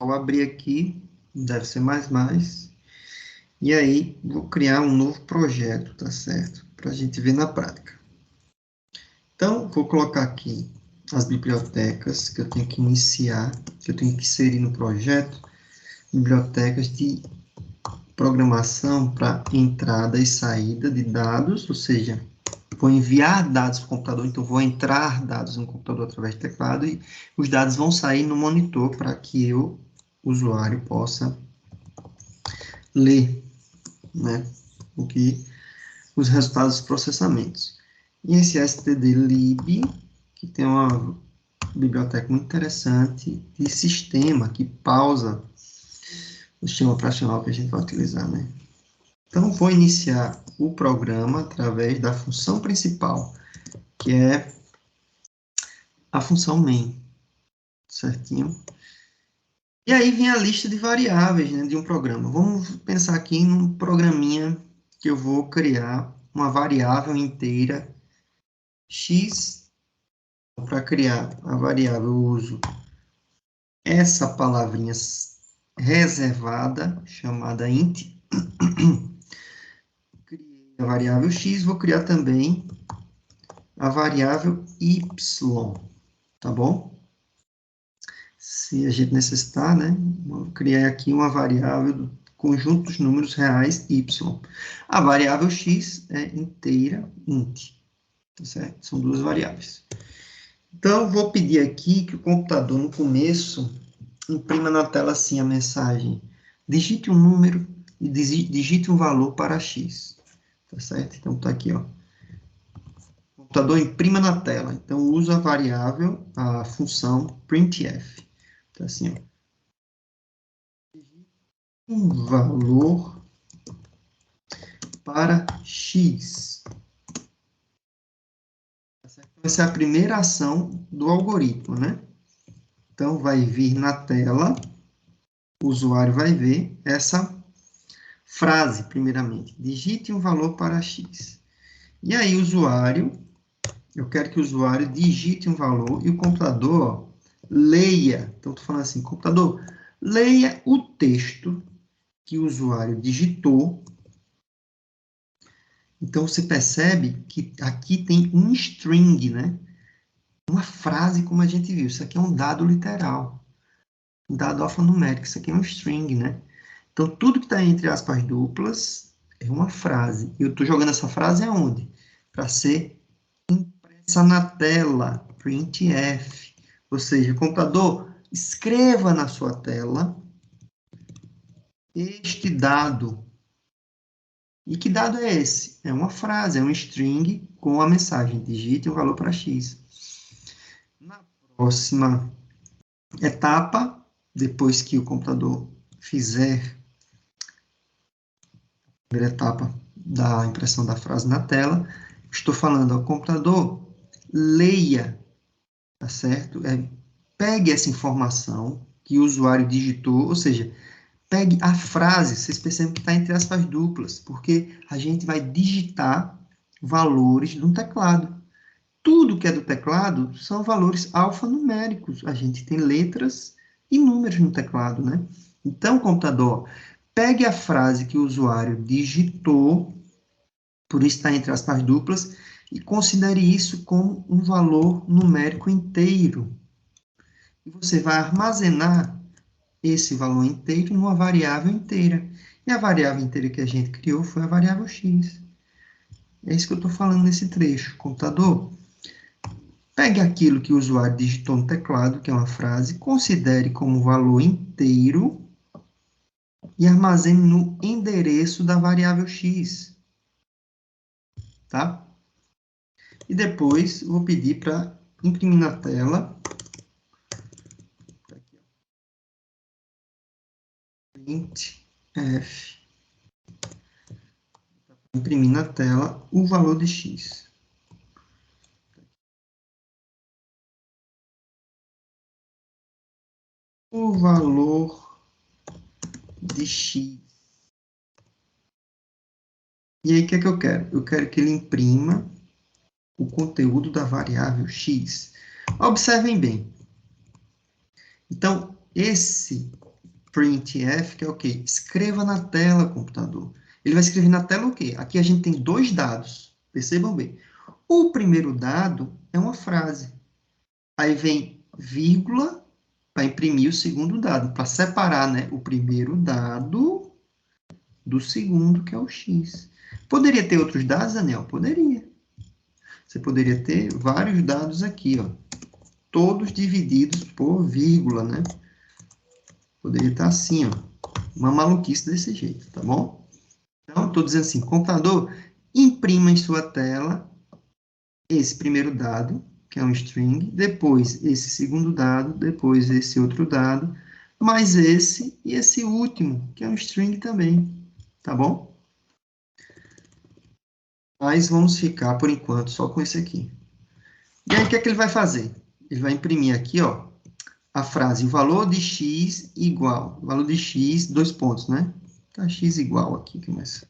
Vou abrir aqui, deve ser mais. E aí, vou criar um novo projeto, tá certo? Para a gente ver na prática. Então, vou colocar aqui as bibliotecas que eu tenho que iniciar, que eu tenho que inserir no projeto. Bibliotecas de programação para entrada e saída de dados, ou seja, vou enviar dados para o computador, então vou entrar dados no computador através do teclado e os dados vão sair no monitor para que eu, usuário, possa ler, né, os resultados dos processamentos. E esse stdlib, que tem uma biblioteca muito interessante de sistema, que pausa o sistema operacional que a gente vai utilizar, né? Então, vou iniciar o programa através da função principal, que é a função main, certinho? E aí vem a lista de variáveis, né, de um programa. Vamos pensar aqui num programinha que eu vou criar uma variável inteira x. Para criar a variável, eu uso essa palavrinha reservada, chamada int. Criei a variável x, vou criar também a variável y, tá bom? Se a gente necessitar, né? Vou criar aqui uma variável do conjunto dos números reais y. A variável x é inteira int, tá certo? São duas variáveis. Então, vou pedir aqui que o computador, no começo, imprima na tela assim a mensagem: digite um número e digite um valor para x. Tá certo? Então, tá aqui, ó. O computador imprima na tela. Então, usa a variável, a função printf. Tá assim, ó. Um valor para x. Essa é a primeira ação do algoritmo, né? Então, vai vir na tela, o usuário vai ver essa frase, primeiramente. Digite um valor para x. E aí, o usuário, eu quero que o usuário digite um valor e o computador, ó, leia. Então, estou falando assim, computador, leia o texto que o usuário digitou. Então, você percebe que aqui tem um string, né? Uma frase, como a gente viu. Isso aqui é um dado literal, um dado alfanumérico. Isso aqui é um string, né? Então, tudo que está entre aspas duplas é uma frase. Eu estou jogando essa frase aonde? Para ser impressa na tela, printf. Ou seja, computador, escreva na sua tela este dado. E que dado é esse? É uma frase, é um string com a mensagem: digite o valor para x. Na próxima etapa, depois que o computador fizer a primeira etapa da impressão da frase na tela, estou falando ao computador, leia, tá certo? Pegue essa informação que o usuário digitou, ou seja, pegue a frase, vocês percebem que está entre aspas duplas, porque a gente vai digitar valores no teclado. Tudo que é do teclado são valores alfanuméricos. A gente tem letras e números no teclado, né? Então, computador, pegue a frase que o usuário digitou, por isso está entre aspas duplas, e considere isso como um valor numérico inteiro. E você vai armazenar esse valor inteiro numa variável inteira. E a variável inteira que a gente criou foi a variável x. É isso que eu estou falando nesse trecho. Computador, pegue aquilo que o usuário digitou no teclado, que é uma frase, considere como valor inteiro e armazene no endereço da variável x. Tá? E depois eu vou pedir para imprimir na tela. Printf. Imprimir na tela o valor de x. O valor de x. E aí, o que é que eu quero? Eu quero que ele imprima o conteúdo da variável x. Observem bem. Então, esse printf, que é o quê? Escreva na tela, computador. Ele vai escrever na tela o quê? Aqui a gente tem dois dados. Percebam bem. O primeiro dado é uma frase. Aí vem vírgula para imprimir o segundo dado, para separar, né, o primeiro dado do segundo, que é o x. Poderia ter outros dados, Daniel? Poderia. Você poderia ter vários dados aqui, ó, todos divididos por vírgula, né? Poderia estar assim, ó, uma maluquice desse jeito, tá bom? Então, estou dizendo assim, computador, imprima em sua tela esse primeiro dado, que é um string, depois esse segundo dado, depois esse outro dado, mais esse e esse último, que é um string também, tá bom? Mas vamos ficar, por enquanto, só com esse aqui. E aí, o que é que ele vai fazer? Ele vai imprimir aqui, ó, a frase, o valor de x igual, o valor de x, dois pontos, né? Tá, x igual aqui, que mais?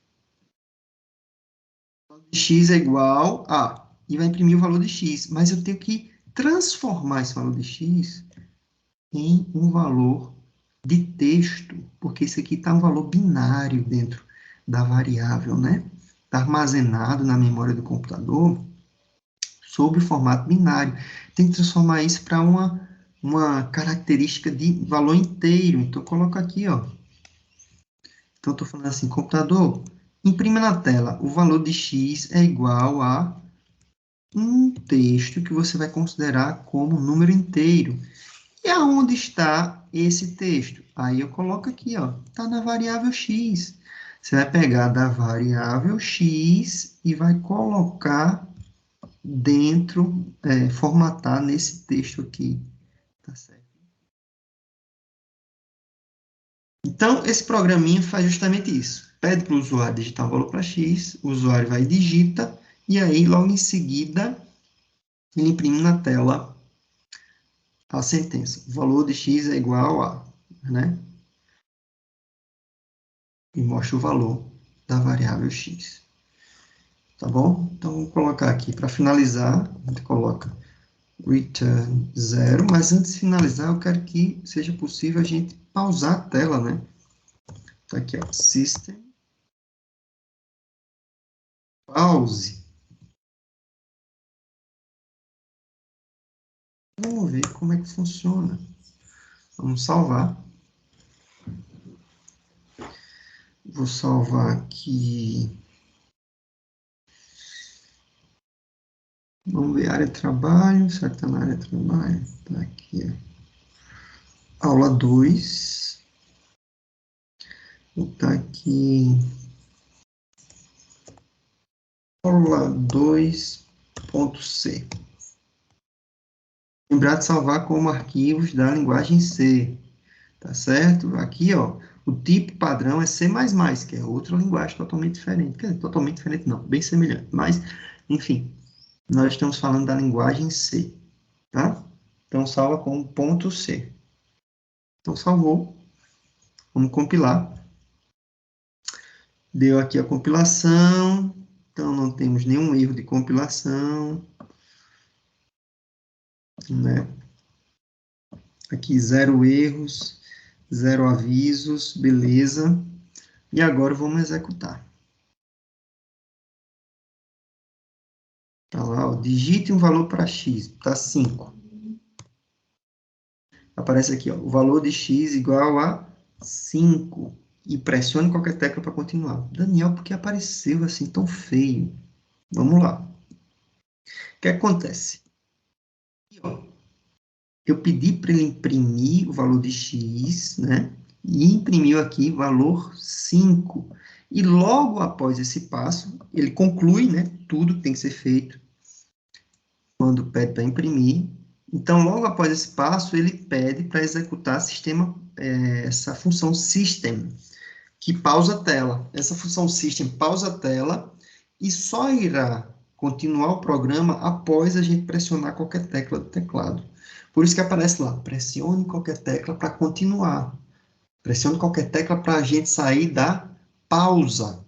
X é igual a, e vai imprimir o valor de x, mas eu tenho que transformar esse valor de x em um valor de texto, porque isso aqui está um valor binário dentro da variável, né? Está armazenado na memória do computador sob o formato binário. Tem que transformar isso para uma característica de valor inteiro. Então, eu coloco aqui, ó. Então, eu estou falando assim, computador, imprime na tela, o valor de x é igual a um texto que você vai considerar como número inteiro. E aonde está esse texto? Aí eu coloco aqui, ó, está na variável x. Você vai pegar da variável x e vai colocar dentro, formatar nesse texto aqui, tá certo? Então, esse programinha faz justamente isso. Pede para o usuário digitar um valor para x, o usuário vai e digita, e aí, logo em seguida, ele imprime na tela a sentença. O valor de x é igual a, né? E mostra o valor da variável x. Tá bom? Então, vou colocar aqui, para finalizar, a gente coloca return 0, mas antes de finalizar, eu quero que seja possível a gente pausar a tela, né? Tá aqui, ó, system, pause. Vamos ver como é que funciona. Vamos salvar. Vou salvar aqui. Vamos ver, área de trabalho. Será que está na área de trabalho? Está aqui, ó. Aula 2. Vou botar aqui. Aula 2.c. Lembrar de salvar como arquivos da linguagem C. Tá certo? Aqui, ó, o tipo padrão é C++, que é outra linguagem totalmente diferente. Quer dizer, totalmente diferente não, bem semelhante. Mas, enfim, nós estamos falando da linguagem C, tá? Então, salva com ponto .c. Então, salvou. Vamos compilar. Deu aqui a compilação. Então, não temos nenhum erro de compilação, né? Aqui, 0 erros, 0 avisos, beleza. E agora, vamos executar. Tá lá, ó, digite um valor para x, tá 5. Aparece aqui, ó, o valor de x igual a 5. E pressione qualquer tecla para continuar. Daniel, por que apareceu assim tão feio? Vamos lá. O que acontece? Aqui, ó, eu pedi para ele imprimir o valor de x, né? E imprimiu aqui valor 5. E logo após esse passo, ele conclui, né? Tudo tem que ser feito quando pede para imprimir. Então, logo após esse passo, ele pede para executar essa função system, que pausa a tela. Essa função system pausa a tela e só irá continuar o programa após a gente pressionar qualquer tecla do teclado. Por isso que aparece lá, pressione qualquer tecla para continuar. Pressione qualquer tecla para a gente sair da pausa.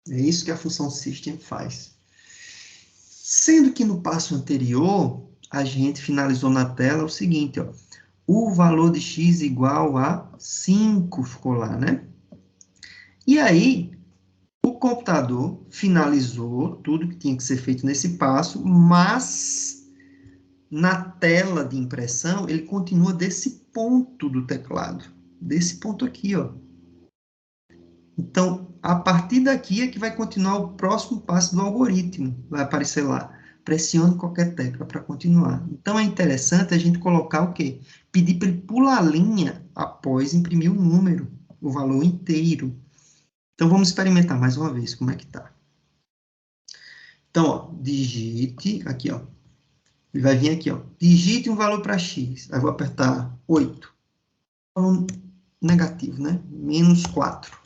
É isso que a função system faz. Sendo que no passo anterior, a gente finalizou na tela o seguinte, ó, o valor de x igual a 5, ficou lá, né? E aí, o computador finalizou tudo que tinha que ser feito nesse passo, mas na tela de impressão, ele continua desse ponto do teclado, desse ponto aqui, ó. Então, a partir daqui é que vai continuar o próximo passo do algoritmo. Vai aparecer lá, pressione qualquer tecla para continuar. Então, é interessante a gente colocar o quê? Pedir para ele pular a linha após imprimir o número, o valor inteiro. Então, vamos experimentar mais uma vez como é que tá. Então, ó, digite, aqui, ó. Ele vai vir aqui, ó. Digite um valor para x. Aí, vou apertar 8. Valor negativo, né? Menos 4.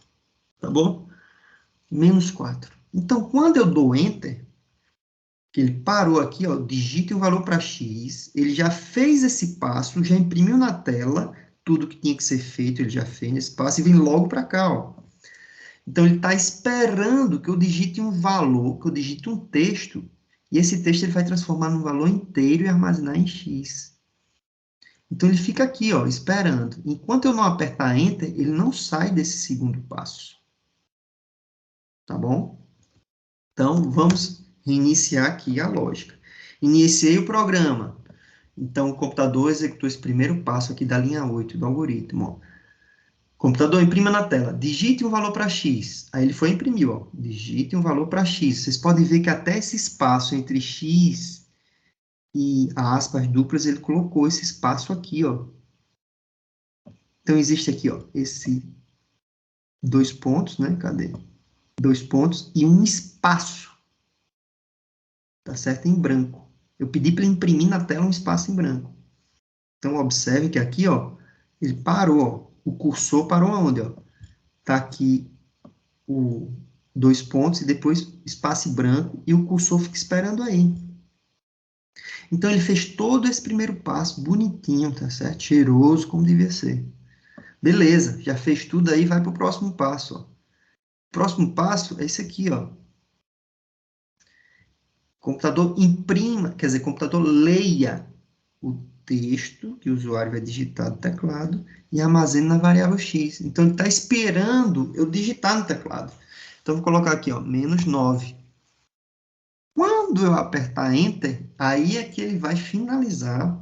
Tá bom? Menos 4. Então, quando eu dou Enter, que ele parou aqui, ó, digite o valor para x, ele já fez esse passo, já imprimiu na tela tudo que tinha que ser feito, ele já fez nesse passo e vem logo para cá, ó. Então, ele está esperando que eu digite um valor, que eu digite um texto, e esse texto ele vai transformar num valor inteiro e armazenar em x. Então, ele fica aqui, ó, esperando. Enquanto eu não apertar Enter, ele não sai desse segundo passo. Tá bom? Então, vamos reiniciar aqui a lógica. Iniciei o programa. Então, o computador executou esse primeiro passo aqui da linha 8 do algoritmo. Ó. Computador, imprima na tela. Digite um valor para x. Aí ele foi e imprimiu. Ó. Digite um valor para x. Vocês podem ver que até esse espaço entre x e aspas duplas, ele colocou esse espaço aqui. Ó. Então, existe aqui ó, esse dois pontos, né? Cadê? Dois pontos e um espaço. Tá certo? Em branco. Eu pedi para imprimir na tela um espaço em branco. Então, observe que aqui, ó, ele parou, ó. O cursor parou aonde, ó? Tá aqui o dois pontos e depois espaço branco e o cursor fica esperando aí. Então, ele fez todo esse primeiro passo bonitinho, tá certo? Cheiroso, como devia ser. Beleza, já fez tudo aí, vai para o próximo passo, ó. O próximo passo é esse aqui, ó. Computador imprima, quer dizer, computador leia o texto que o usuário vai digitar no teclado e armazene na variável x. Então, ele está esperando eu digitar no teclado. Então, vou colocar aqui, ó, menos 9. Quando eu apertar Enter, aí é que ele vai finalizar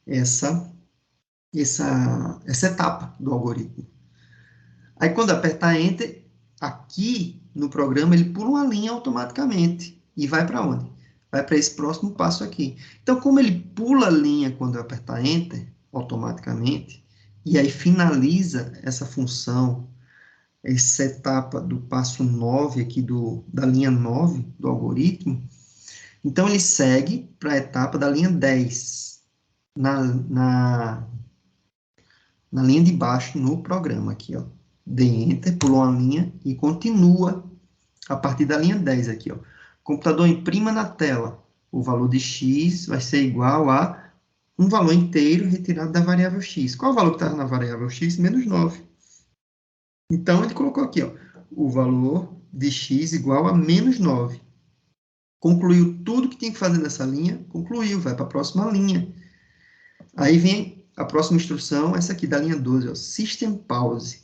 essa, essa etapa do algoritmo. Aí, quando apertar Enter, aqui no programa, ele pula uma linha automaticamente. E vai para onde? Vai para esse próximo passo aqui. Então, como ele pula a linha quando eu apertar Enter, automaticamente, e aí finaliza essa função, essa etapa do passo 9 aqui da linha 9 do algoritmo, então ele segue para a etapa da linha 10, na linha de baixo no programa aqui, ó. Dê Enter, pulou uma linha e continua a partir da linha 10 aqui, ó. Computador imprima na tela. O valor de x vai ser igual a um valor inteiro retirado da variável x. Qual o valor que está na variável x? Menos 9. Então, ele colocou aqui, ó, o valor de x igual a menos 9. Concluiu tudo que tinha que fazer nessa linha, concluiu, vai para a próxima linha. Aí vem a próxima instrução, essa aqui da linha 12, ó, System Pause.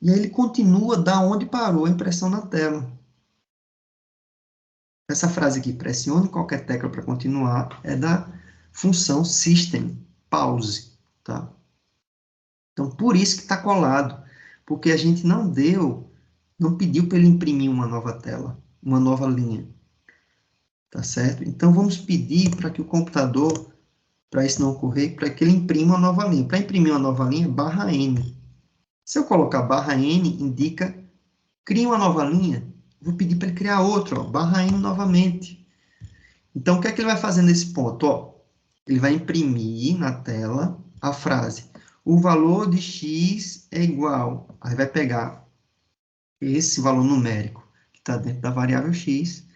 E aí ele continua da onde parou a impressão na tela. Essa frase aqui, pressione qualquer tecla para continuar, é da função System Pause, tá? Então, por isso que está colado, porque a gente não pediu para ele imprimir uma nova tela, uma nova linha, tá certo? Então, vamos pedir para que o computador, para isso não ocorrer, para que ele imprima uma nova linha. Para imprimir uma nova linha, barra N. Se eu colocar barra N, indica, cria uma nova linha, vou pedir para ele criar outra, ó, barra N novamente. Então, o que é que ele vai fazer nesse ponto? Ó, ele vai imprimir na tela a frase, o valor de x é igual, aí vai pegar esse valor numérico que está dentro da variável x,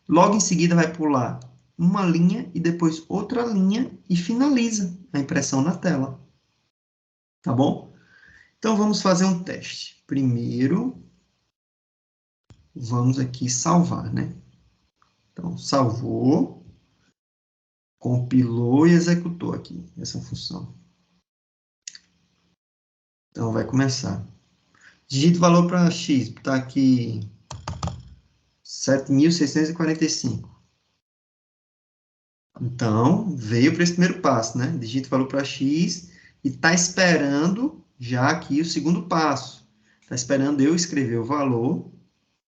logo em seguida vai pular uma linha e depois outra linha e finaliza a impressão na tela. Tá bom? Então, vamos fazer um teste. Primeiro, vamos aqui salvar, né? Então, salvou, compilou e executou aqui essa função. Então, vai começar. Digite o valor para x, está aqui 7.645. Então, veio para esse primeiro passo, né? Digita o valor para x e está esperando já aqui o segundo passo. Está esperando eu escrever o valor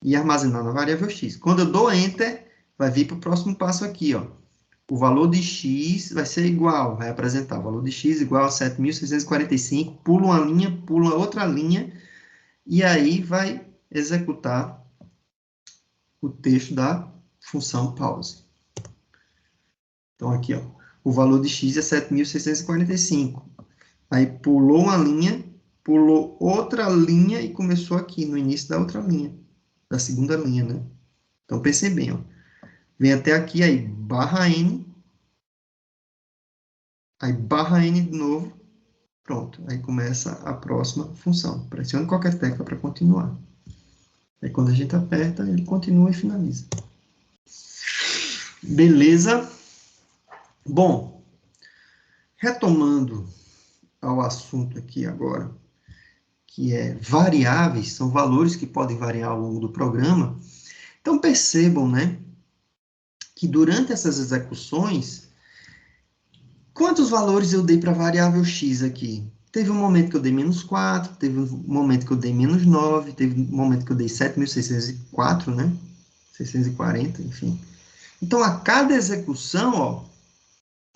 e armazenar na variável x. Quando eu dou Enter, vai vir para o próximo passo aqui, ó. O valor de x vai ser igual, vai apresentar o valor de x igual a 7.645, pula uma linha, pula outra linha, e aí vai executar o texto da função pause. Então, aqui, ó, o valor de x é 7.645. Aí pulou uma linha, pulou outra linha e começou aqui, no início da outra linha, da segunda linha, né? Então, pensem bem, ó. Vem até aqui, aí barra N, aí barra N de novo, pronto. Aí começa a próxima função. Pressione qualquer tecla para continuar. Aí quando a gente aperta, ele continua e finaliza. Beleza? Bom, retomando ao assunto aqui agora, que é variáveis, são valores que podem variar ao longo do programa. Então percebam, né, que durante essas execuções, quantos valores eu dei para a variável x aqui? Teve um momento que eu dei menos 4, teve um momento que eu dei menos 9, teve um momento que eu dei 7.604, né? 640, enfim. Então, a cada execução, ó,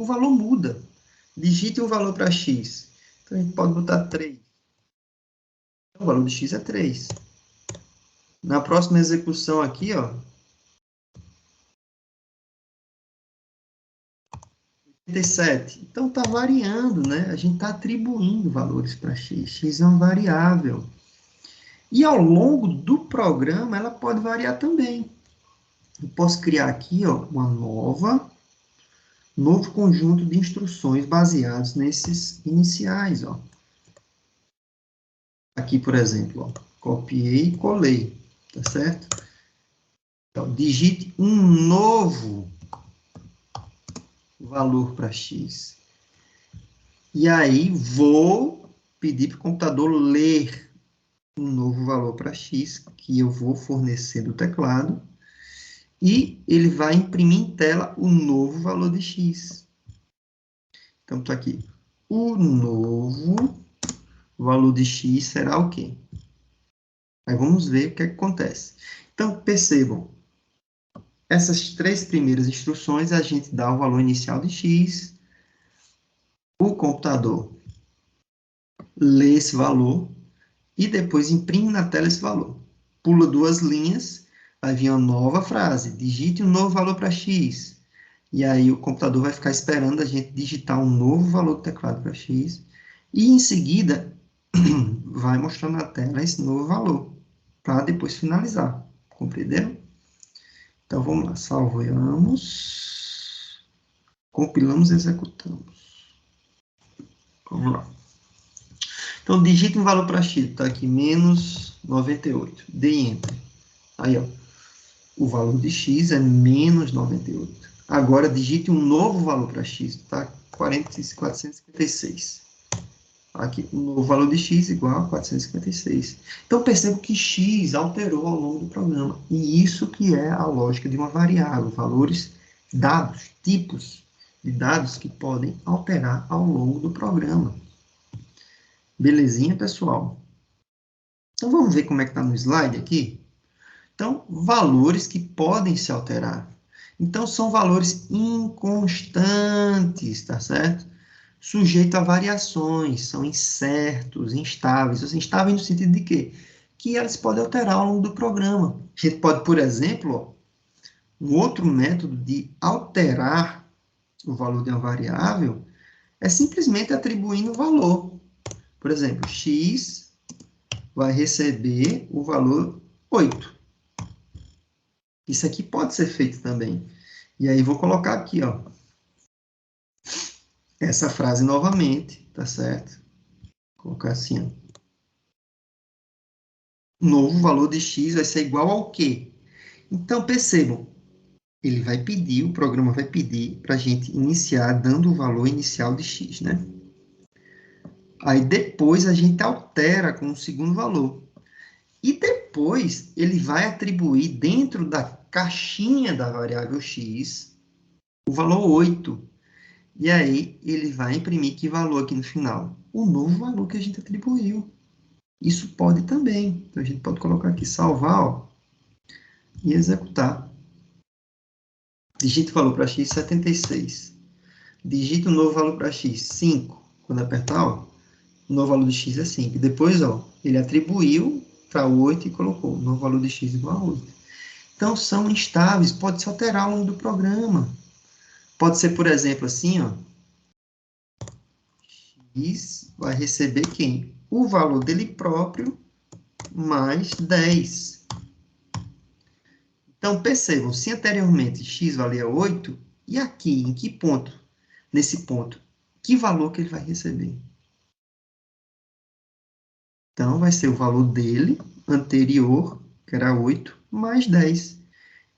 o valor muda. Digite um valor para x. Então, a gente pode botar 3. O valor de x é 3. Na próxima execução aqui, ó, 87. Então, está variando, né? A gente está atribuindo valores para x. X é uma variável. E ao longo do programa, ela pode variar também. Eu posso criar aqui, ó, uma novo conjunto de instruções baseados nesses iniciais, ó. Aqui, por exemplo, ó, copiei e colei, tá certo? Então, digite um novo valor para x. E aí, vou pedir para o computador ler um novo valor para x, que eu vou fornecer do teclado, e ele vai imprimir em tela o novo valor de x. Então, está aqui. O novo valor de x será o quê? Aí vamos ver o que acontece. Então, percebam, essas três primeiras instruções, a gente dá o valor inicial de x, o computador lê esse valor e depois imprime na tela esse valor. Pula duas linhas, vai vir uma nova frase, digite um novo valor para x. E aí o computador vai ficar esperando a gente digitar um novo valor do teclado para x. E em seguida, vai mostrar na tela esse novo valor, para depois finalizar. Compreenderam? Então, vamos lá. Salvamos. Compilamos e executamos. Vamos lá. Então, digite um valor para x. Está aqui, menos 98. Dê Enter. Aí, ó. O valor de x é menos 98. Agora, digite um novo valor para x. Está 456. Aqui, o novo valor de x igual a 456. Então, perceba que x alterou ao longo do programa. E isso que é a lógica de uma variável. Valores, dados, tipos de dados que podem alterar ao longo do programa. Belezinha, pessoal? Então, vamos ver como é que está no slide aqui? Então, valores que podem se alterar. Então, são valores inconstantes, tá certo? Sujeito a variações, são incertos, instáveis. Assim, instáveis no sentido de quê? Que elas podem alterar ao longo do programa. A gente pode, por exemplo, ó, um outro método de alterar o valor de uma variável é simplesmente atribuindo o valor. Por exemplo, x vai receber o valor 8. Isso aqui pode ser feito também. E aí, vou colocar aqui, ó, essa frase novamente, tá certo? Vou colocar assim, ó. Novo valor de x vai ser igual ao quê? Então, percebam, ele vai pedir, o programa vai pedir para a gente iniciar dando o valor inicial de x, né? Aí depois a gente altera com o segundo valor. E depois ele vai atribuir dentro da caixinha da variável x o valor 8. E aí ele vai imprimir que valor aqui no final? O novo valor que a gente atribuiu. Isso pode também. Então a gente pode colocar aqui salvar, ó, e executar. Digita o valor para x 76. Digita o novo valor para x 5. Quando apertar, ó, o novo valor de x é 5. Depois, ó, ele atribuiu para 8 e colocou o novo valor de x igual a 8. Então, são instáveis, pode se alterar ao longo do programa. Pode ser, por exemplo, assim, ó, x vai receber quem? O valor dele próprio mais 10. Então, percebam, se anteriormente x valia 8, e aqui, em que ponto? Nesse ponto, que valor que ele vai receber? Então, vai ser o valor dele, anterior, que era 8, mais 10.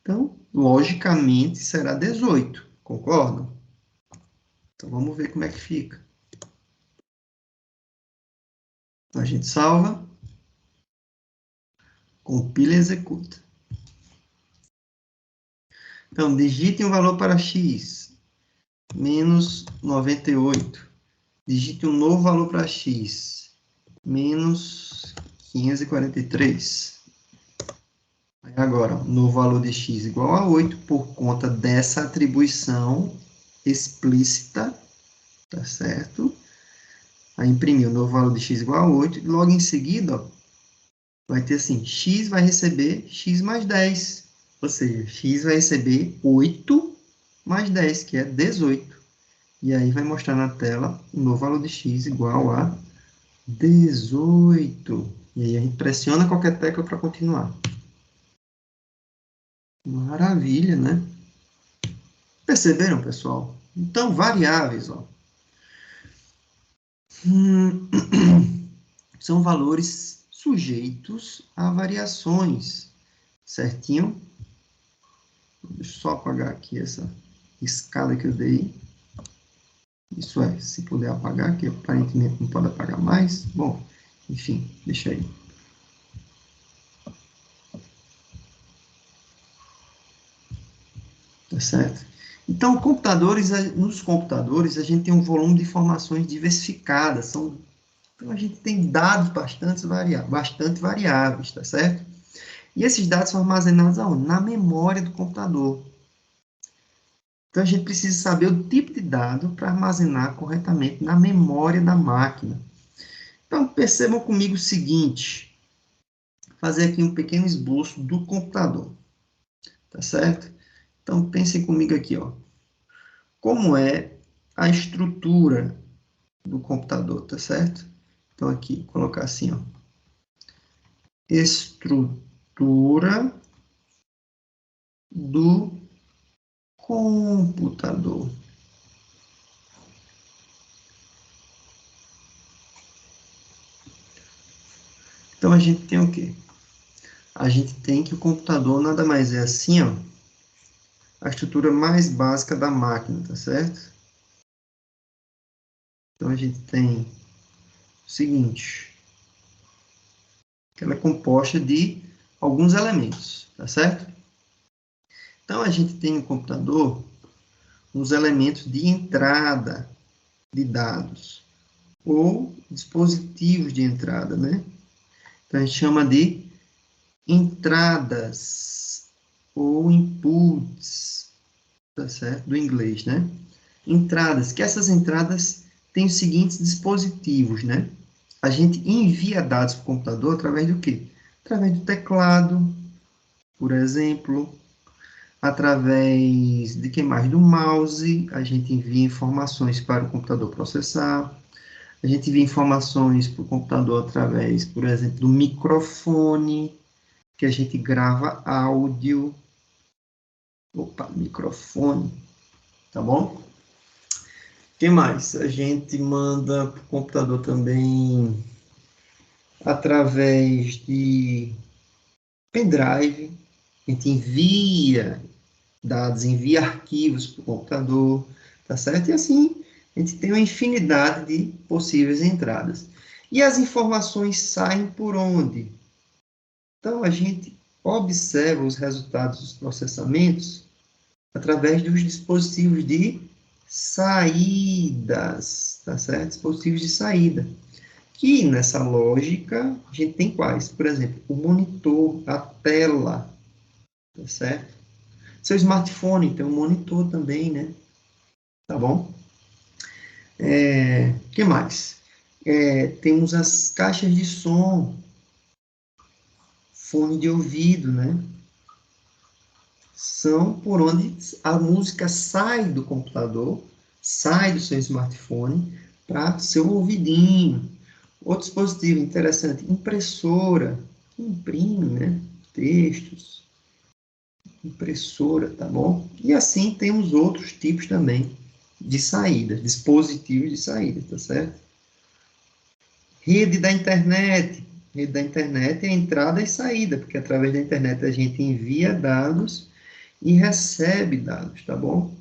Então, logicamente, será 18. Concordam? Então, vamos ver como é que fica. A gente salva, compila e executa. Então, digite um valor para x, menos 98. Digite um novo valor para x, menos 543. Aí agora, o novo valor de x igual a 8, por conta dessa atribuição explícita, tá certo? Aí imprimiu o novo valor de x igual a 8, e logo em seguida, ó, vai ter assim, x vai receber x mais 10. Ou seja, x vai receber 8 mais 10, que é 18. E aí vai mostrar na tela o novo valor de x igual a 18. E aí a gente pressiona qualquer tecla para continuar. Maravilha, né? Perceberam, pessoal? Então, variáveis, ó. São valores sujeitos a variações, certinho? Deixa eu só apagar aqui essa escada que eu dei. Isso é, se puder apagar, que aparentemente não pode apagar mais. Bom, enfim, deixa aí. Tá certo? Então, nos computadores, a gente tem um volume de informações diversificadas. Então, a gente tem dados bastante variáveis, tá certo? E esses dados são armazenados aonde? Na memória do computador. Então, a gente precisa saber o tipo de dado para armazenar corretamente na memória da máquina. Então, percebam comigo o seguinte, fazer aqui um pequeno esboço do computador, tá certo? Então, pensem comigo aqui, ó. Como é a estrutura do computador, tá certo? Então, aqui, colocar assim, ó. Estrutura do computador. Então, a gente tem o quê? A gente tem que o computador nada mais é assim, ó, a estrutura mais básica da máquina, tá certo? Então, a gente tem o seguinte, que ela é composta de alguns elementos, tá certo? Então, a gente tem no computador uns elementos de entrada de dados, ou dispositivos de entrada, né? Então, a gente chama de entradas, ou inputs, tá certo? Do inglês, né? Entradas, que essas entradas têm os seguintes dispositivos, né? A gente envia dados para o computador através do quê? Através do teclado, por exemplo, através de que mais? Do mouse, a gente envia informações para o computador processar, a gente envia informações para o computador através, por exemplo, do microfone, que a gente grava áudio. Opa, microfone, tá bom? O que mais? A gente manda para o computador também através de pendrive, a gente envia dados, envia arquivos para o computador, tá certo? E assim A gente tem uma infinidade de possíveis entradas. E as informações saem por onde? Então, a gente observa os resultados dos processamentos através dos dispositivos de saídas, tá certo? Dispositivos de saída. Que nessa lógica, a gente tem quais? Por exemplo, o monitor, a tela, tá certo? Seu smartphone tem um monitor também, né? Tá bom? Que mais? Temos as caixas de som, fone de ouvido, né? São por onde a música sai do computador, sai do seu smartphone para seu ouvidinho. Outro dispositivo interessante, impressora, que imprime, né? Textos, impressora, tá bom? E assim temos outros tipos também de saída, dispositivos de saída, tá certo? Rede da internet. Rede da internet é entrada e saída, porque através da internet a gente envia dados e recebe dados, tá bom?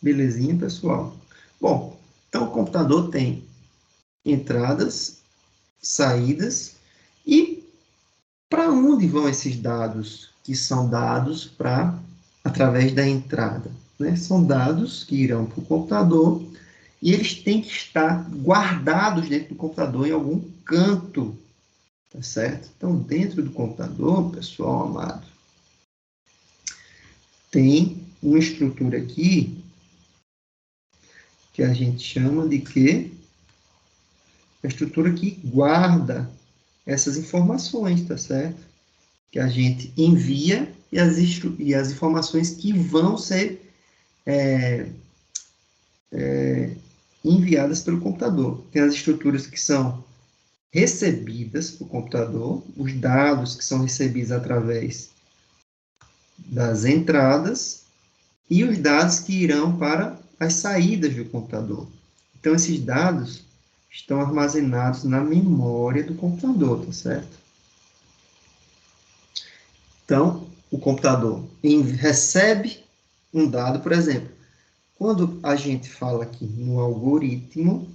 Belezinha, pessoal? Bom, então o computador tem entradas, saídas e para onde vão esses dados que são dados através da entrada? Né? São dados que irão para o computador e eles têm que estar guardados dentro do computador em algum canto, tá certo? Então, dentro do computador, pessoal amado, tem uma estrutura aqui que a gente chama de quê? A estrutura que guarda essas informações, tá certo? Que a gente envia e as informações que vão ser enviadas pelo computador. Tem as estruturas que são recebidas pelo computador, os dados que são recebidos através das entradas e os dados que irão para as saídas do computador. Então, esses dados estão armazenados na memória do computador, tá certo? Então, o computador recebe um dado, por exemplo, quando a gente fala aqui no algoritmo,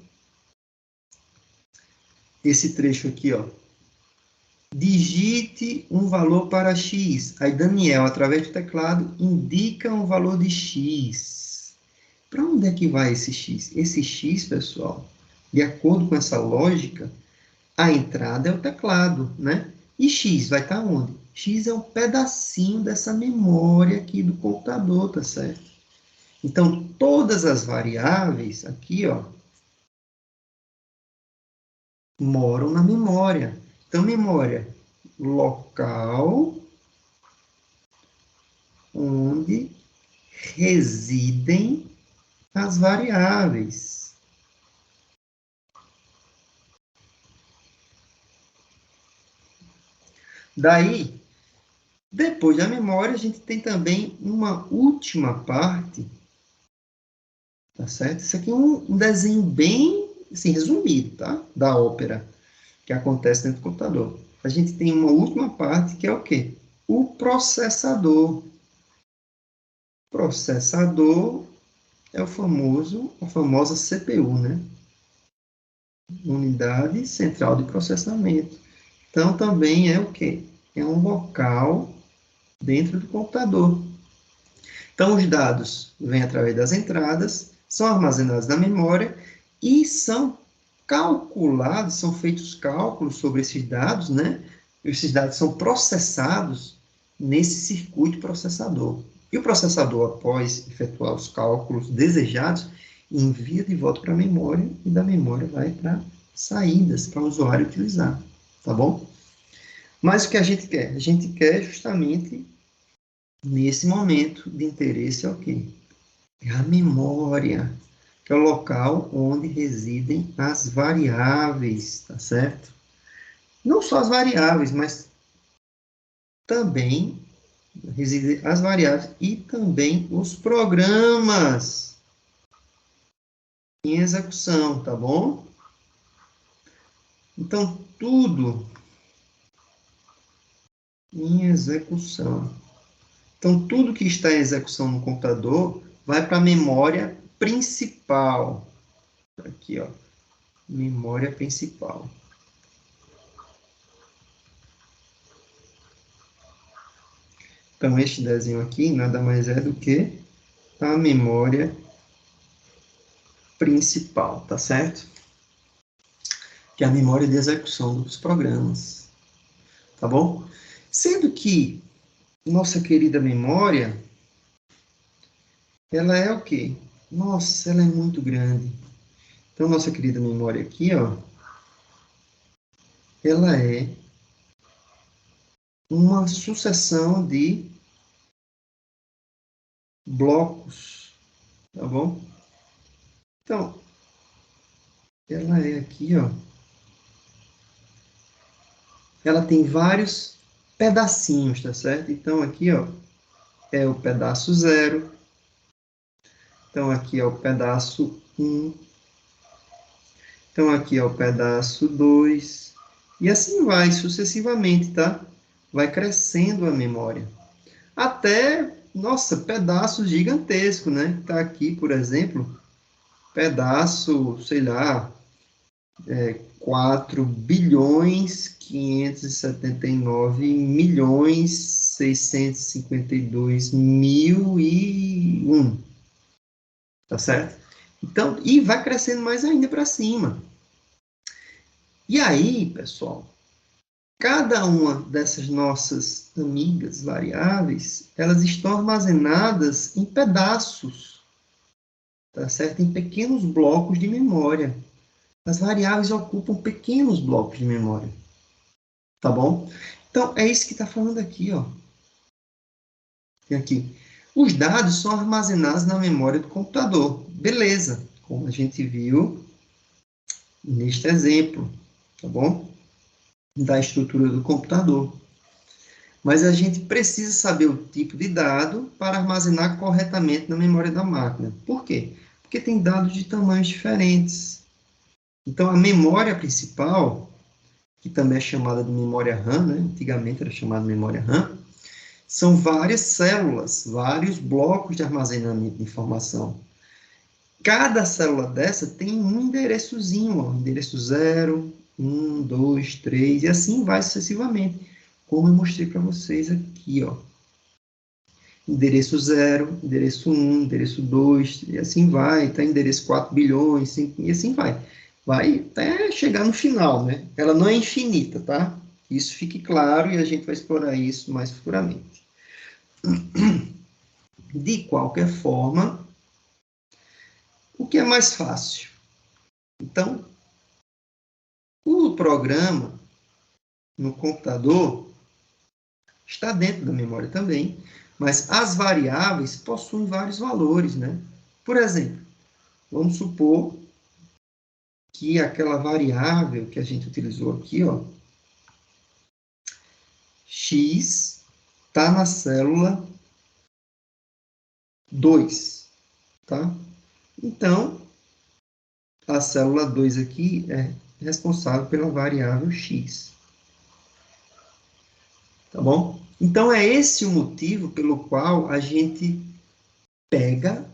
esse trecho aqui, ó, digite um valor para x. Aí Daniel, através do teclado, indica um valor de x. Para onde é que vai esse x? Esse x, pessoal, de acordo com essa lógica, a entrada é o teclado, né? E x vai estar onde? X é um pedacinho dessa memória aqui do computador, tá certo? Então, todas as variáveis aqui, ó, moram na memória. Então, memória local, onde residem as variáveis. Daí, depois da memória, a gente tem também uma última parte, tá certo? Isso aqui é um desenho bem assim, resumido, tá? Da ópera que acontece dentro do computador. A gente tem uma última parte que é o quê? O processador. Processador é a famosa CPU, né? Unidade Central de Processamento. Então, também é o quê? É um local dentro do computador. Então, os dados vêm através das entradas, são armazenados na memória e são calculados, são feitos cálculos sobre esses dados, né? Esses dados são processados nesse circuito processador. E o processador, após efetuar os cálculos desejados, envia de volta para a memória e da memória vai para saídas para o usuário utilizar, tá bom? Mas o que a gente quer? A gente quer justamente, nesse momento de interesse, é o quê? É a memória, que é o local onde residem as variáveis, tá certo? Não só as variáveis, mas também residem as variáveis e também os programas em execução, tá bom? Então, tudo em execução. Então, tudo que está em execução no computador vai para a memória principal. Aqui, ó, memória principal. Então, este desenho aqui nada mais é do que a memória principal, tá certo? Que é a memória de execução dos programas, tá bom? Sendo que nossa querida memória, ela é o quê? Nossa, ela é muito grande. Então, nossa querida memória aqui, ó, ela é uma sucessão de blocos, tá bom? Então, ela é aqui, ó, ela tem vários pedacinhos, tá certo? Então, aqui, ó, é o pedaço 0. Então, aqui é o pedaço 1. Então, aqui é o pedaço 2. E assim vai, sucessivamente, tá? Vai crescendo a memória. Até, nossa, pedaços gigantescos, né? Tá aqui, por exemplo, pedaço, sei lá, 4 bilhões 579 milhões 652 mil e 1, tá certo? Então, e vai crescendo mais ainda para cima. E aí, pessoal, cada uma dessas nossas amigas variáveis, elas estão armazenadas em pedaços, tá certo? Em pequenos blocos de memória. As variáveis ocupam pequenos blocos de memória, tá bom? Então, é isso que está falando aqui, ó. Tem aqui. Os dados são armazenados na memória do computador. Beleza, como a gente viu neste exemplo, tá bom? Da estrutura do computador. Mas a gente precisa saber o tipo de dado para armazenar corretamente na memória da máquina. Por quê? Porque tem dados de tamanhos diferentes. Então, a memória principal, que também é chamada de memória RAM, né? Antigamente era chamada de memória RAM, são várias células, vários blocos de armazenamento de informação. Cada célula dessa tem um endereçozinho, ó, endereço 0, 1, 2, 3, e assim vai sucessivamente, como eu mostrei para vocês aqui, ó. Endereço 0, endereço 1, endereço 2, e assim vai, tá? Endereço 4 bilhões, 5, e assim vai. Vai até chegar no final, né? Ela não é infinita, tá? Isso fique claro e a gente vai explorar isso mais futuramente. De qualquer forma, o que é mais fácil? Então, o programa no computador está dentro da memória também, mas as variáveis possuem vários valores, né? Por exemplo, vamos supor que aquela variável que a gente utilizou aqui, ó, x, está na célula 2, tá? Então, a célula 2 aqui é responsável pela variável x, tá bom? Então, é esse o motivo pelo qual a gente pega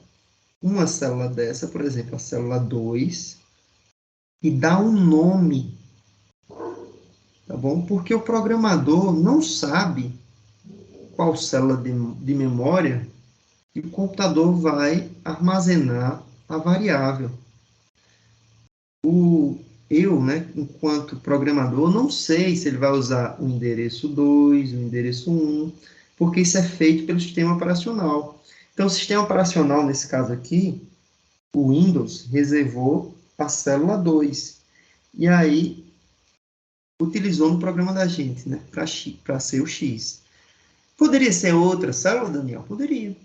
uma célula dessa, por exemplo, a célula 2, e dá um nome, tá bom? Porque o programador não sabe qual célula de memória que o computador vai armazenar a variável. Eu, né, enquanto programador, não sei se ele vai usar o endereço 2, o endereço 1, porque isso é feito pelo sistema operacional. Então, o sistema operacional, nesse caso aqui, o Windows, reservou a célula 2. E aí, utilizou no programa da gente, né, para ser o X. Poderia ser outra célula, Daniel? Poderia.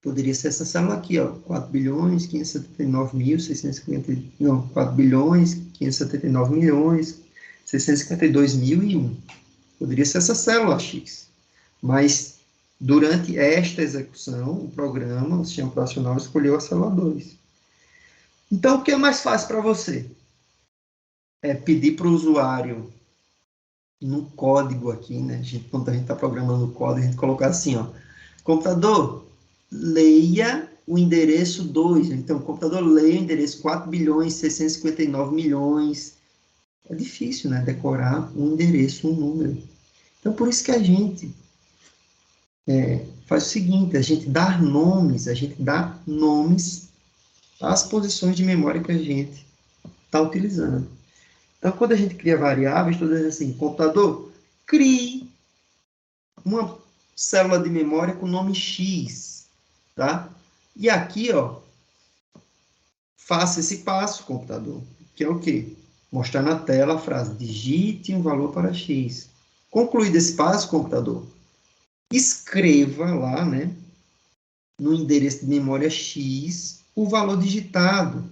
Poderia ser essa célula aqui, ó, 4 bilhões, 579 mil, 650, não, 4 bilhões, 579 milhões, 652 mil e 1. Poderia ser essa célula X. Mas, durante esta execução, o programa, o sistema operacional, escolheu a célula 2. Então, o que é mais fácil para você? É pedir para o usuário, no código aqui, né? Quando a gente está programando o código, a gente colocar assim, ó, computador, leia o endereço 2. Então, o computador lê o endereço 4.659.000.000. É difícil, né? Decorar um endereço, um número. Então, por isso que a gente faz o seguinte, a gente dá nomes às posições de memória que a gente está utilizando. Então, quando a gente cria variáveis, estou dizendo assim, computador, crie uma célula de memória com nome X, tá? E aqui, ó, faça esse passo, computador, que é o quê? Mostrar na tela a frase, digite um valor para X. Concluído esse passo, computador, escreva lá, né, no endereço de memória X, o valor digitado. Ou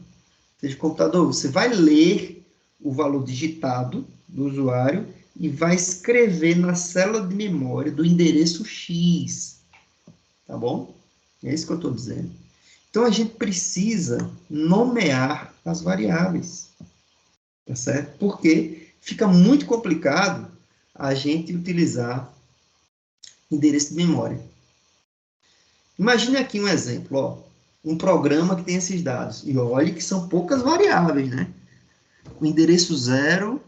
seja, computador, você vai ler o valor digitado do usuário e vai escrever na célula de memória do endereço X. Tá bom? É isso que eu estou dizendo. Então, a gente precisa nomear as variáveis. Tá certo? Porque fica muito complicado a gente utilizar endereço de memória. Imagine aqui um exemplo, ó, um programa que tem esses dados. E olhe que são poucas variáveis, né? O endereço 0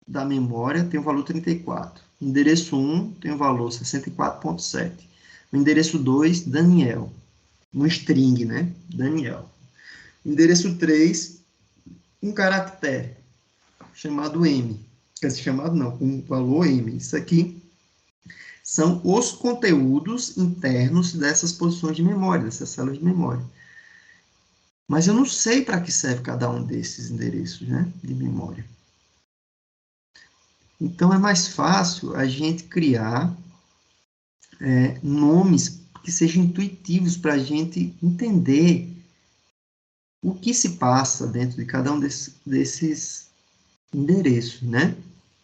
da memória tem o valor 34. O endereço 1 tem o valor 64.7. O endereço 2, Daniel. Um string, né? Daniel. O endereço 3, um caractere, chamado M. Quer dizer, chamado não, com o valor M. Isso aqui são os conteúdos internos dessas posições de memória, dessas células de memória. Mas eu não sei para que serve cada um desses endereços, né, de memória. Então, é mais fácil a gente criar nomes que sejam intuitivos para a gente entender o que se passa dentro de cada um desses endereços, né?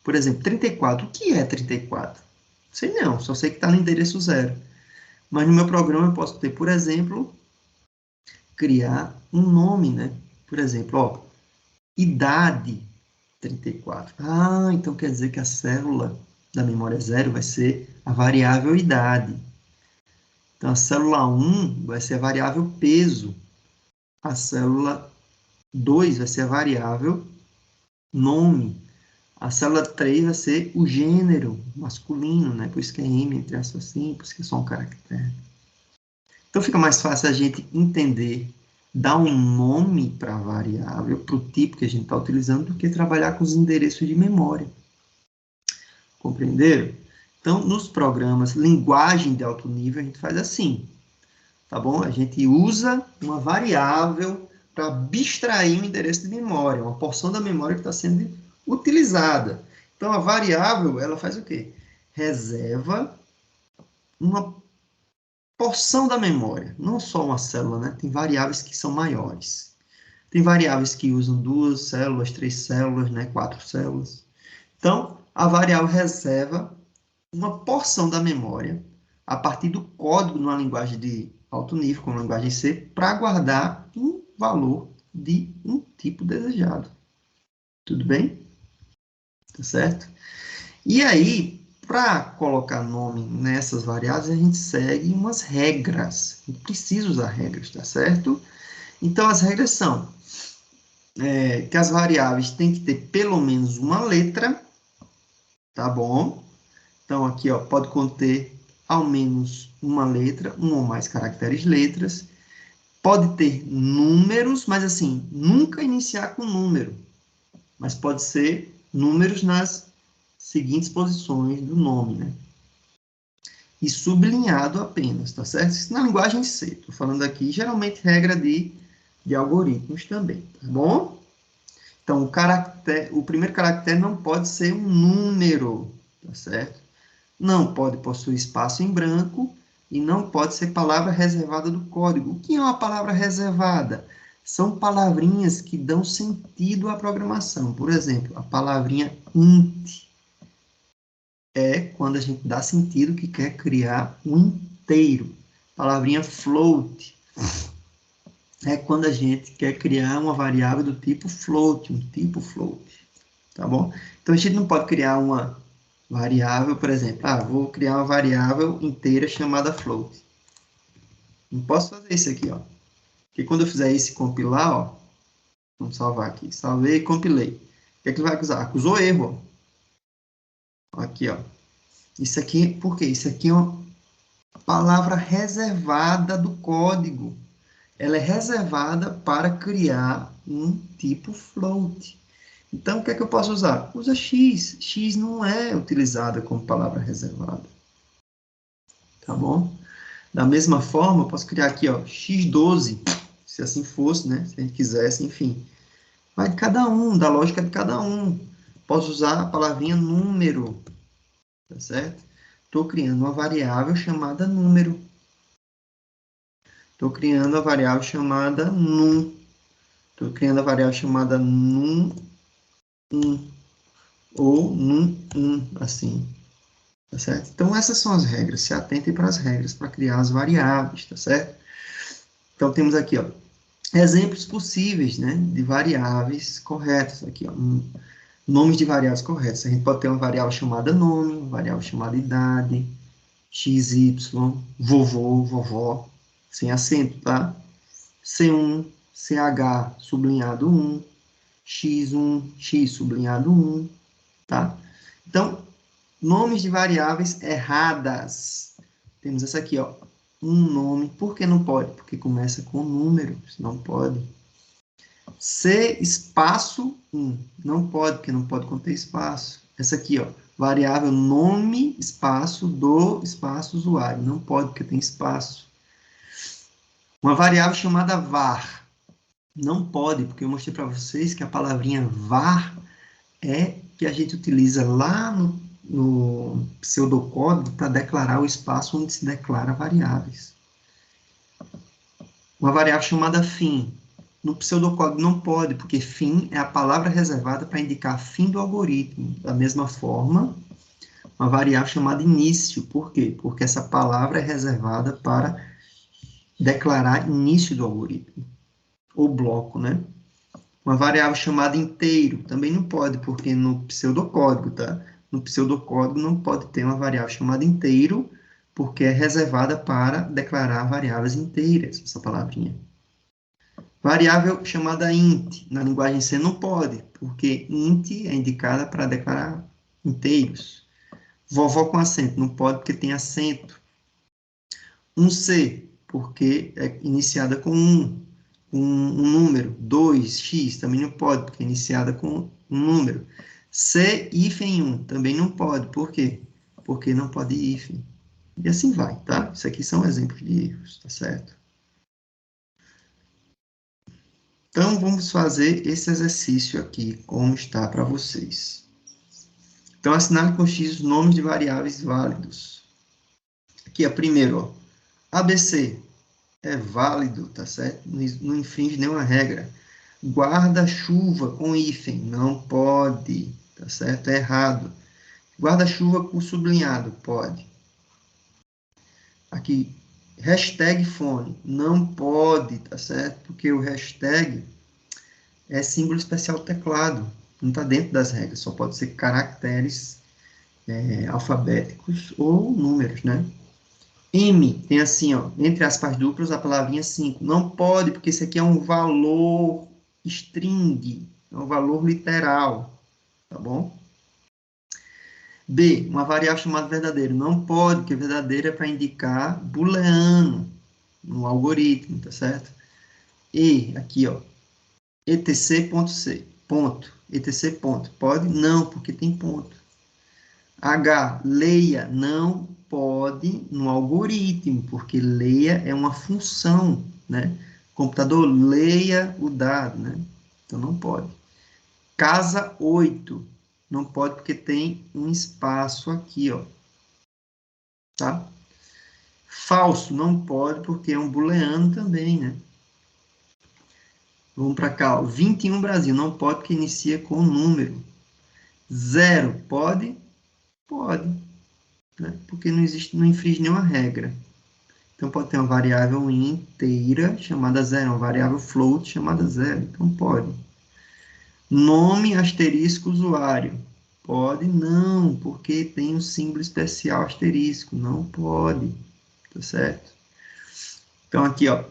Por exemplo, 34. O que é 34? Sei não, só sei que está no endereço 0. Mas no meu programa eu posso ter, por exemplo, criar um nome, né? Por exemplo, ó, idade 34. Ah, então quer dizer que a célula da memória 0 vai ser a variável idade. Então, a célula 1 vai ser a variável peso. A célula 2 vai ser a variável nome. A célula 3 vai ser o gênero masculino, né? Por isso que é M entre aspas assim, por isso que é só um caractere. Então, fica mais fácil a gente entender, dar um nome para a variável, para o tipo que a gente está utilizando, do que trabalhar com os endereços de memória. Compreenderam? Então, nos programas linguagem de alto nível, a gente faz assim, tá bom? A gente usa uma variável para abstrair um endereço de memória, uma porção da memória que está sendo utilizada. Então, a variável, ela faz o quê? Reserva uma porção da memória, não só uma célula, né? Tem variáveis que são maiores. Tem variáveis que usam 2 células, 3 células, né? 4 células. Então, a variável reserva uma porção da memória a partir do código numa linguagem de alto nível, como a linguagem C, para guardar um valor de um tipo desejado. Tudo bem? Tá certo? E aí, para colocar nome nessas variáveis, a gente segue umas regras. A gente precisa usar regras, tá certo? Então, as regras são que as variáveis têm que ter pelo menos uma letra, tá bom? Então, aqui, ó, pode conter ao menos uma letra, um ou mais caracteres letras. Pode ter números, mas assim, nunca iniciar com número. Mas pode ser números nas seguintes posições do nome, né? E sublinhado apenas, tá certo? Isso na linguagem C. Estou falando aqui, geralmente, regra de algoritmos também, tá bom? Então, o primeiro caractere não pode ser um número, tá certo? Não pode possuir espaço em branco e não pode ser palavra reservada do código. O que é uma palavra reservada? São palavrinhas que dão sentido à programação. Por exemplo, a palavrinha int é quando a gente dá sentido que quer criar um inteiro. A palavrinha float é quando a gente quer criar uma variável do tipo float, um tipo float. Tá bom? Então, a gente não pode criar uma variável, por exemplo, vou criar uma variável inteira chamada float. Não posso fazer isso aqui, ó. Porque quando eu fizer isso e compilar, ó, vamos salvar aqui. Salvei e compilei. O que é que ele vai acusar? Acusou erro, ó. Aqui, ó. Isso aqui, por quê? Isso aqui é uma palavra reservada do código. Ela é reservada para criar um tipo float. Então, o que é que eu posso usar? Usa X. X não é utilizada como palavra reservada. Tá bom? Da mesma forma, eu posso criar aqui, ó, X12, se assim fosse, né? Se a gente quisesse, enfim. Vai de cada um, da lógica de cada um. Posso usar a palavrinha número, tá certo? Estou criando uma variável chamada número. Estou criando a variável chamada num. Estou criando a variável chamada num1 ou num1, assim. Tá certo? Então, essas são as regras. Se atentem para as regras para criar as variáveis, tá certo? Então, temos aqui, ó, exemplos possíveis, né, de variáveis corretas. Aqui, ó, nomes de variáveis corretos. A gente pode ter uma variável chamada nome, uma variável chamada idade, XY, vovô, vovó, sem acento, tá? C1, CH, sublinhado 1, X1, X, sublinhado 1, tá? Então, nomes de variáveis erradas. Temos essa aqui, ó. Um nome. Por que não pode? Porque começa com número. Não pode. C, espaço 1. Não pode, porque não pode conter espaço. Essa aqui, ó. Variável nome, espaço, do, espaço, usuário. Não pode, porque tem espaço. Uma variável chamada var. Não pode, porque eu mostrei para vocês que a palavrinha var é que a gente utiliza lá no pseudocódigo para declarar o espaço onde se declara variáveis. Uma variável chamada fim. No pseudocódigo não pode, porque fim é a palavra reservada para indicar fim do algoritmo. Da mesma forma, uma variável chamada início. Por quê? Porque essa palavra é reservada para declarar início do algoritmo, ou bloco, né? Uma variável chamada inteiro também não pode, porque no pseudocódigo, tá? No pseudocódigo não pode ter uma variável chamada inteiro, porque é reservada para declarar variáveis inteiras, essa palavrinha. Variável chamada int, na linguagem C não pode, porque int é indicada para declarar inteiros. Vovó com acento, não pode porque tem acento. Um C, porque é iniciada com um número. 2x, também não pode, porque é iniciada com um número. C, hífen 1, também não pode. Por quê? Porque não pode hífen. E assim vai, tá? Isso aqui são exemplos de erros, tá certo? Então, vamos fazer esse exercício aqui, como está para vocês. Então, assinale com X os nomes de variáveis válidos. Aqui, a primeiro, ó, ABC é válido, tá certo? Não infringe nenhuma regra. Guarda-chuva com hífen, não pode, tá certo? É errado. Guarda-chuva com sublinhado, pode. Aqui, hashtag fone, não pode, tá certo? Porque o hashtag é símbolo especial do teclado, não está dentro das regras, só pode ser caracteres alfabéticos ou números, né? M, tem assim, ó, entre aspas duplas, a palavrinha 5. Não pode, porque isso aqui é um valor string, é um valor literal, tá bom? B, uma variável chamada verdadeiro. Não pode, porque verdadeiro é para indicar booleano no algoritmo, tá certo? E, aqui, ó, etc.c, ponto, etc. ponto. Pode? Não, porque tem ponto. H, leia, não pode no algoritmo, porque leia é uma função, né? Computador, leia o dado, né? Então, não pode. Casa 8, não pode porque tem um espaço aqui, ó. Tá? Falso, não pode porque é um booleano também, né? Vamos para cá, ó. 21 Brasil, não pode porque inicia com número. 0, pode? Pode, né? Porque não existe, não infringe nenhuma regra. Então, pode ter uma variável inteira chamada zero, uma variável float chamada zero. Então, pode. Nome asterisco usuário. Pode? Não, porque tem um símbolo especial asterisco. Não pode. Tá certo? Então, aqui, ó.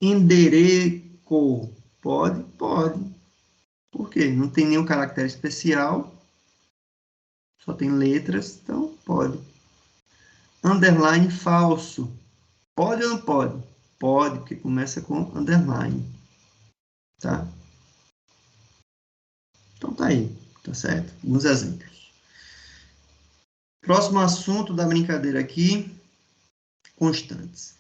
Endereco. Pode? Pode. Por quê? Não tem nenhum caractere especial. Só tem letras, então pode. Underline falso. Pode ou não pode? Pode, porque começa com underline. Tá? Então tá aí, tá certo? Alguns exemplos. Próximo assunto da brincadeira aqui, constantes.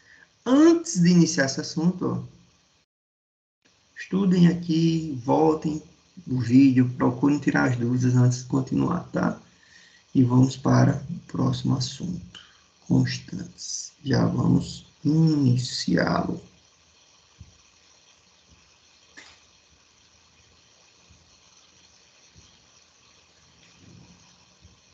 Antes de iniciar esse assunto, ó, estudem aqui, voltem o vídeo, procurem tirar as dúvidas antes de continuar, tá? E vamos para o próximo assunto, constantes. Já vamos iniciá-lo.